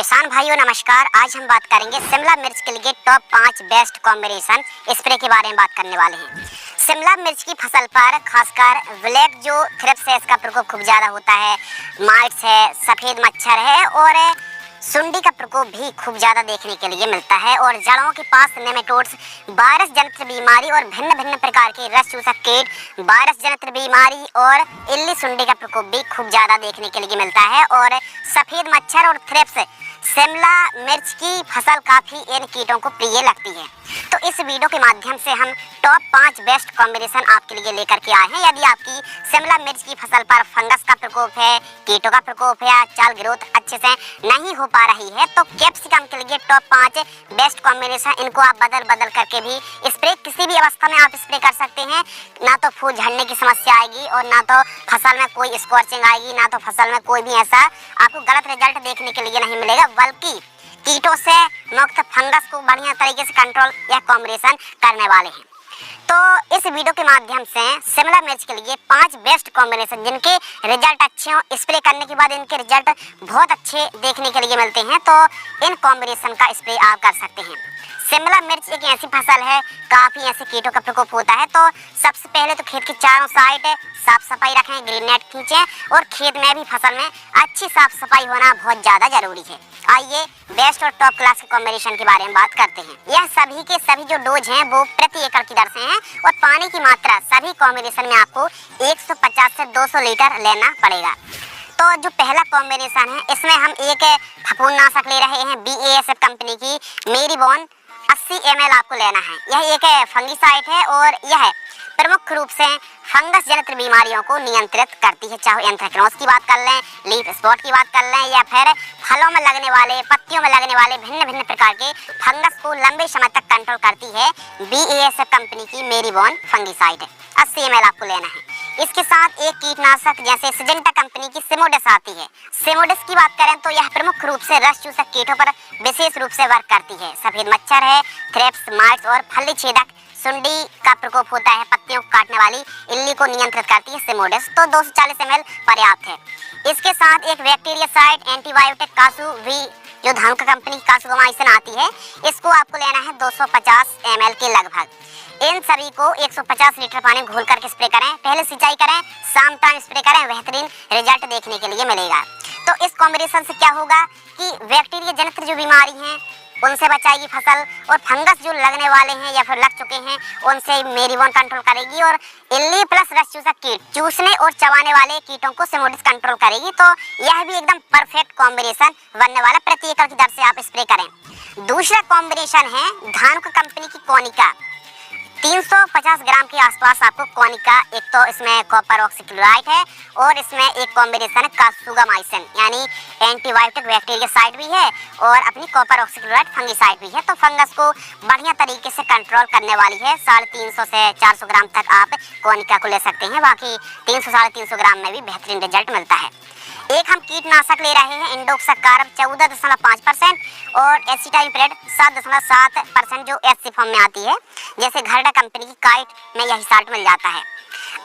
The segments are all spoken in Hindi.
किसान भाइयों नमस्कार। आज हम बात करेंगे शिमला मिर्च के लिए टॉप 5 बेस्ट कॉम्बिनेशन स्प्रे के बारे में बात करने वाले हैं। शिमला मिर्च की फसल पर खासकर ब्लैक जो थ्रिप्स है इसका प्रकोप खूब ज़्यादा होता है, माइट्स है, सफ़ेद मच्छर है और सुंडी का प्रकोप भी खूब ज़्यादा देखने के लिए मिलता है और जड़ों के पास नेमेटोड्स, वायरस जनित बीमारी और भिन्न भिन्न प्रकार के रस चूसक कीट, वायरस जनित बीमारी और इल्ली सुंडी का प्रकोप भी खूब ज़्यादा देखने के लिए मिलता है और सफ़ेद मच्छर और थ्रिप्स शिमला मिर्च की फसल काफ़ी इन कीटों को प्रिय लगती है। तो इस वीडियो के माध्यम से हम टॉप 5 बेस्ट कॉम्बिनेशन आपके लिए लेकर के आए हैं। यदि आपकी शिमला मिर्च की फसल पर फंगस का प्रकोप है, कीटों का प्रकोप है या चाल ग्रोथ अच्छे से नहीं हो पा रही है तो कैप्सिकम के लिए टॉप 5 बेस्ट कॉम्बिनेशन, इनको आप बदल बदल करके भी स्प्रे किसी भी अवस्था में आप स्प्रे कर सकते हैं। ना तो फूल झड़ने की समस्या आएगी और ना तो फसल में कोई स्कॉर्चिंग आएगी, ना तो फसल में कोई भी ऐसा आपको गलत रिजल्ट देखने के लिए नहीं मिलेगा, बल्कि कीटों से मुक्त फंगस को बढ़िया तरीके से कंट्रोल यह कॉम्बिनेशन करने वाले हैं। तो इस वीडियो के माध्यम से शिमला मिर्च के लिए 5 बेस्ट कॉम्बिनेशन जिनके रिजल्ट अच्छे हों, स्प्रे करने के बाद इनके रिजल्ट बहुत अच्छे देखने के लिए मिलते हैं, तो इन कॉम्बिनेशन का स्प्रे आप कर सकते हैं। शिमला मिर्च एक ऐसी फसल है, काफ़ी ऐसे कीटों का प्रकोप होता है, तो सबसे पहले तो खेत की चारों साइड साफ सफाई रखें, ग्रीन नेट खींचें और खेत में भी फसल में अच्छी साफ सफाई होना बहुत ज़्यादा जरूरी है। आइए बेस्ट और टॉप क्लास के कॉम्बिनेशन के बारे में बात करते हैं। यह सभी के सभी जो डोज हैं वो प्रति एकड़ की दर से हैं और पानी की मात्रा सभी कॉम्बिनेशन में आपको 150 से 200 लीटर लेना पड़ेगा। तो जो पहला कॉम्बिनेशन है इसमें हम एक फफूंदनाशक ले रहे हैं BASF कंपनी की मेरीबोन 80 ml आपको लेना है। यह एक फंगिसाइड है और यह प्रमुख रूप से फंगस जनित बीमारियों को नियंत्रित करती है, चाहे एंथ्रेक्नोज की बात कर लें, लीफ स्पॉट की बात कर लें या फिर फलों में लगने वाले, पत्तियों में लगने वाले भिन्न भिन्न प्रकार के फंगस को लंबे समय तक कंट्रोल करती है BASF कंपनी की मेरीबोन फंगिसाइड 80 ml आपको लेना है। इसके साथ एक कीटनाशक जैसे सिजेंटा कंपनी की सिमोडेस आती है। सिमोडेस की बात करें तो यह प्रमुख रूप से रस चूसक कीटों पर विशेष रूप से वर्क करती है। सफेद मच्छर है, थ्रिप्स, माइट्स और फली छेदक सुंडी का प्रकोप होता है, पत्तियों को काटने वाली इल्ली को नियंत्रित करती है सिमोडेस, तो 240 ml पर्याप्त है। इसके साथ एक बैक्टीरियासाइड एंटीबायोटिक कासू वी जो धानुका कंपनी की कासुगामाइसिन आती है, इसको आपको लेना है 250 ml के लगभग। इन सभी को 150 लीटर पानी घोल करके स्प्रे करें, पहले सिंचाई करें, शाम टाइम स्प्रे करें, बेहतरीन रिजल्ट देखने के लिए मिलेगा। तो इस कॉम्बिनेशन से क्या होगा कि बैक्टीरिया जनित जो बीमारी हैं उनसे बचाएगी फसल और फंगस जो लगने वाले हैं या फिर लग चुके हैं उनसे मेरीबोन कंट्रोल करेगी और इल्ली प्लस रस चूसक कीट, चूसने और चबाने वाले कीटों को सिमोडेस कंट्रोल करेगी। तो यह भी एकदम परफेक्ट कॉम्बिनेशन बनने वाला, प्रति एकड़ की दर से आप स्प्रे करें। दूसरा कॉम्बिनेशन है धानुका कंपनी की कोनिका 350 ग्राम के आसपास आपको कोनिका, एक तो इसमें कॉपर ऑक्सीक्लोराइड है और इसमें एक कॉम्बिनेशन है कासुगामाइसिन यानी एंटीबायोटिक बैक्टीरियासाइड भी है और अपनी कॉपर ऑक्सीक्लोराइड फंगिसाइड भी है, तो फंगस को बढ़िया तरीके से कंट्रोल करने वाली है। 350 से 400 ग्राम तक आप कोनिका को ले सकते हैं, बाकी 300 साढ़े 300 ग्राम में भी बेहतरीन रिजल्ट मिलता है। एक हम कीटनाशक ले रहे हैं इंडोक्साकार्ब 14.5% और एसिटाइप्रेड 7.7% जो एससी फॉर्म में आती है, जैसे घरडा कंपनी की काइट में यही साल्ट मिल जाता है।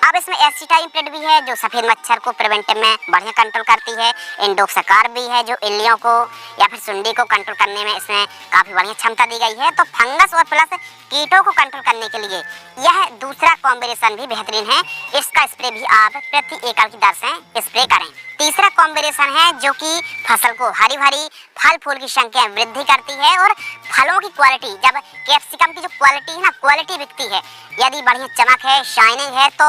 अब इसमें एसिटाइप्रेड भी है जो सफ़ेद मच्छर को प्रिवेंटिव में बढ़िया कंट्रोल करती है, इंडोक्साकार्ब भी है जो इल्लियों को या फिर सुंडी को कंट्रोल करने में इसमें काफ़ी बढ़िया क्षमता दी गई है। तो फंगस और प्लस कीटों को कंट्रोल करने के लिए यह दूसरा कॉम्बिनेशन भी बेहतरीन है, इसका स्प्रे भी आप प्रति एकड़ की दर से स्प्रे करें। तीसरा कॉम्बिनेशन है जो कि फसल को हरी भरी फल फूल की संख्या वृद्धि करती है और फलों की क्वालिटी, जब कैप्सिकम की जो क्वालिटी है ना, क्वालिटी बिकती है, यदि बढ़िया चमक है, शाइनिंग है तो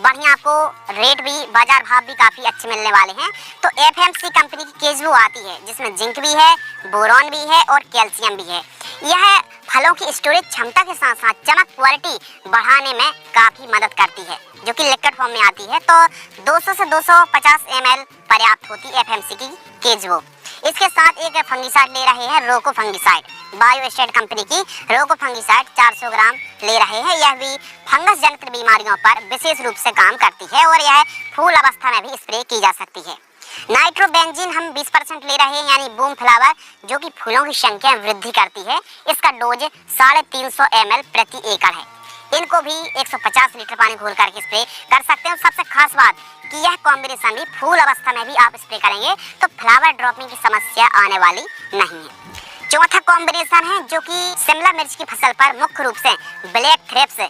बढ़िया आपको रेट भी, बाजार भाव भी काफ़ी अच्छे मिलने वाले हैं। तो FMC कंपनी की केजवो आती है जिसमें जिंक भी है, बोरॉन भी है और कैल्शियम भी है। यह फलों की स्टोरेज क्षमता के साथ साथ चमक क्वालिटी बढ़ाने में काफ़ी मदद करती है, जो कि लिक्विड फॉर्म में आती है, तो 200 से 250 ml पर्याप्त होती है FMC की केजवो। इसके साथ एक फंगिसाइड ले रहे हैं रोको फंगिसाइड, बायोस्टेट कंपनी की रोको फंगिसाइड 400 ग्राम ले रहे हैं। यह भी फंगस जनित बीमारियों पर विशेष रूप से काम करती है और यह फूल अवस्था में भी स्प्रे की जा सकती है। नाइट्रोबेंजीन हम 20% ले रहे हैं यानी बूम फ्लावर, जो कि फूलों की संख्या वृद्धि करती है। इसका डोज 350 ml प्रति एकड़ है। इनको भी 150 लीटर पानी घोल करके स्प्रे कर सकते हैं। सबसे खास बात कि यह कॉम्बिनेशन भी फूल अवस्था में भी आप स्प्रे करेंगे तो फ्लावर ड्रॉपिंग की समस्या आने वाली नहीं है। चौथा कॉम्बिनेशन है जो कि शिमला मिर्च की फसल पर मुख्य रूप से ब्लैक थ्रिप्स,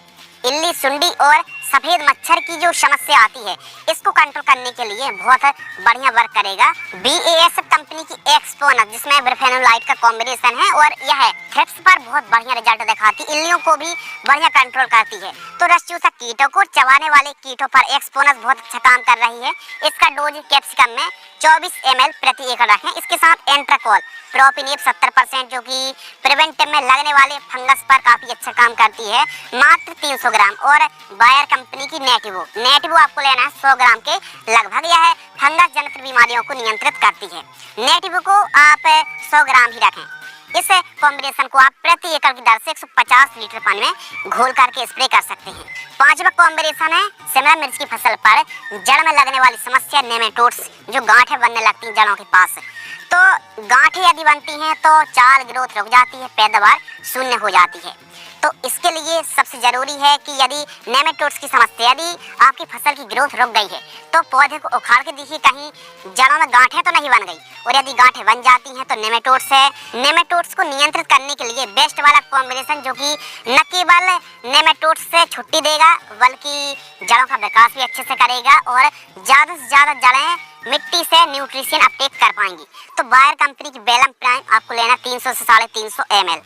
इल्ली सुंडी और सफेद मच्छर की जो समस्या आती है इसको कंट्रोल करने के लिए बहुत बढ़िया वर्क करेगा BASF कंपनी की एक्सपोनस, जिसमें ब्रोफेनोलाइट का कॉम्बिनेशन है और यह थ्रिप्स पर बहुत बढ़िया रिजल्ट दिखाती, इल्लियों को भी बढ़िया कंट्रोल करती है। तो रस चूसक कीटों को चबाने वाले कीटों पर एक्सपोनस बहुत अच्छा काम कर रही है। इसका डोज कैप्सिकम में 24 ml प्रति एकड़ रखें। इसके साथ एंट्राकोल प्रोपिनेप 70% जो कि प्रिवेंटिव में लगने वाले फंगस पर काफी अच्छा काम करती है, मात्र 300 ग्राम। और बायर कंपनी की नेटिवो आपको लेना है 100 ग्राम के लगभग। यह फंगस जनित बीमारियों को नियंत्रित करती है। नेटिवो को आप 100 ग्राम ही रखें। इस कॉम्बिनेशन को आप प्रति एकड़ की दर से 150 लीटर पानी में घोल करके स्प्रे कर सकते हैं। पांचवा कॉम्बिनेशन है शिमला मिर्च की फसल पर जड़ में लगने वाली समस्या नेमेटोड्स, जो गांठें बनने लगती हैं जड़ों के पास। तो गांठें यदि बनती हैं तो चाल ग्रोथ रुक जाती है, पैदावार शून्य हो जाती है। तो इसके लिए सबसे जरूरी है कि यदि नेमेटोड्स की समस्या, यदि आपकी फसल की ग्रोथ रुक गई है तो पौधे को उखाड़ के देखिए कहीं जड़ों में गांठें तो नहीं बन गई, और यदि गांठें बन जाती हैं तो नेमेटोड्स है। नेमेटोड्स को नियंत्रित करने के लिए बेस्ट वाला कॉम्बिनेशन जो कि न केवल नेमेटोड्स से छुट्टी देगा बल्कि जड़ों का विकास भी अच्छे से करेगा और ज़्यादा से ज़्यादा जड़ें मिट्टी से न्यूट्रिशन अपटेक कर पाएंगी। तो बायर कंपनी की बेलम प्राइम आपको लेना 300 से 350 ml,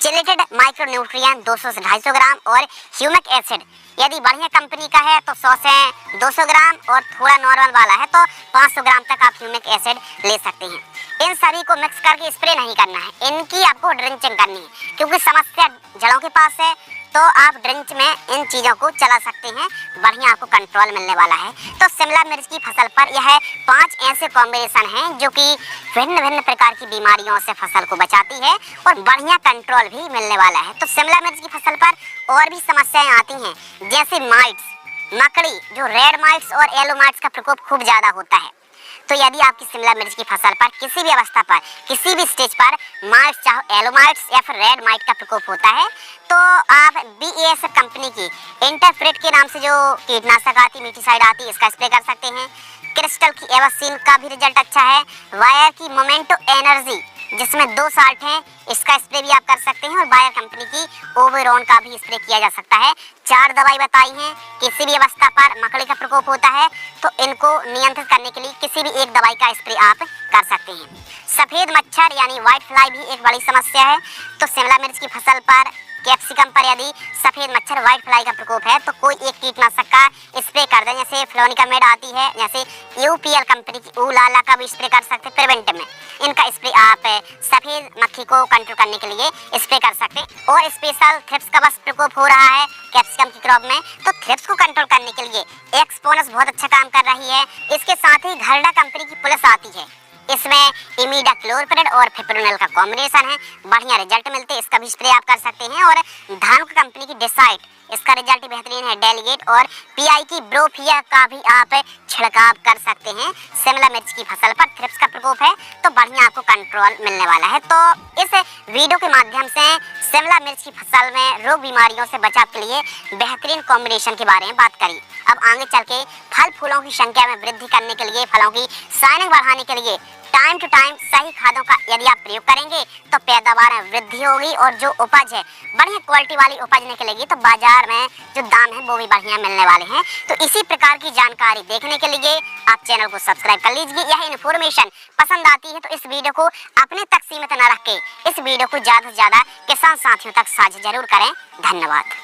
चिलेटेड माइक्रो न्यूट्रिएंट 200 से 250 ग्राम और ह्यूमिक एसिड यदि बढ़िया कंपनी का है तो 100 से 200 ग्राम और थोड़ा नॉर्मल वाला है तो 500 ग्राम तक आप ह्यूमिक एसिड ले सकते हैं। इन सभी को मिक्स करके स्प्रे नहीं करना है, इनकी आपको ड्रिंचिंग करनी है, क्योंकि समस्या जड़ों के पास है। तो आप ड्रिंच में इन चीज़ों को चला सकते हैं, बढ़िया आपको कंट्रोल मिलने वाला है। तो शिमला मिर्च की फसल पर यह 5 ऐसे कॉम्बिनेशन हैं जो कि भिन्न भिन्न प्रकार की बीमारियों से फसल को बचाती है और बढ़िया कंट्रोल भी मिलने वाला है। तो शिमला मिर्च की फसल पर और भी समस्याएं आती हैं, जैसे माइट्स, मकड़ी, जो रेड माइट्स और येलो माइट्स का प्रकोप खूब ज़्यादा होता है। तो यदि आपकी शिमला मिर्च की फसल पर किसी भी अवस्था पर, किसी भी स्टेज पर माइट्स, चाहे येलो माइट्स या फिर रेड माइट का प्रकोप होता है, तो आप BASF कंपनी की इंटरफ्रेट के नाम से जो कीटनाशक आती, मीटिसाइड आती, इसका स्प्रे कर सकते हैं। क्रिस्टल की एवासीन का भी रिजल्ट अच्छा है। वायर की मोमेंटो एनर्जी जिसमें 2 साल्ट हैं, इसका स्प्रे भी आप कर सकते हैं। और बायर कंपनी की ओवरऑन का भी स्प्रे किया जा सकता है। 4 दवाई बताई हैं, किसी भी अवस्था पर मकड़ी का प्रकोप होता है तो इनको नियंत्रित करने के लिए किसी भी एक दवाई का स्प्रे आप कर सकते हैं। सफ़ेद मच्छर यानी व्हाइट फ्लाई भी एक बड़ी समस्या है। तो शिमला मिर्च की फसल पर, कैप्सिकम पर यदि सफ़ेद मच्छर, व्हाइट फ्लाई का प्रकोप है तो कोई एक कीटनाशक का स्प्रे कर दें, जैसे फ्लोनिकामेड आती है, जैसे UPL कंपनी की ऊलाला का भी स्प्रे कर सकते हैं प्रिवेंटिव में। इनका स्प्रे आप सफ़ेद मक्खी को कंट्रोल करने के लिए स्प्रे कर सकते हैं। और स्पेशल थ्रिप्स का बस प्रकोप हो रहा है कैप्सिकम की क्रॉप में, तो थ्रिप्स को कंट्रोल करने के लिए एक्सपोनस बहुत अच्छा काम कर रही है। इसके साथ ही घरडा कंपनी की पुलिस आती है, इसमें इमिडाक्लोरपिड और फिप्रोनिल का कॉम्बिनेशन है, बढ़िया रिजल्ट मिलते हैं, इसका भी स्प्रे आप कर सकते हैं। और धानुक कंपनी की डिसाइड, इसका रिजल्ट बेहतरीन है। डेलीगेट और PI की ब्रोफिया का भी आप छिड़काव कर सकते हैं। शिमला मिर्च की फसल पर थ्रिप्स का प्रकोप है तो बढ़िया आपको कंट्रोल मिलने वाला है। तो इस वीडियो के माध्यम से शिमला मिर्च की फसल में रोग बीमारियों से बचाव के लिए बेहतरीन कॉम्बिनेशन के बारे में बात करी। अब आगे चल के फल फूलों की संख्या में वृद्धि करने के लिए, फलों की शाइनिंग बढ़ाने के लिए टाइम टू टाइम सही खादों का यदि आप प्रयोग करेंगे तो पैदावार में वृद्धि होगी और जो उपज है बढ़िया क्वालिटी वाली उपज निकलेगी, तो बाजार में जो दाम है वो भी बढ़िया मिलने वाले हैं। तो इसी प्रकार की जानकारी देखने के लिए आप चैनल को सब्सक्राइब कर लीजिए। यह इन्फॉर्मेशन पसंद आती है तो इस वीडियो को अपने तक सीमित न रख के इस वीडियो को ज़्यादा से ज़्यादा किसान साथियों तक साझा जरूर करें। धन्यवाद।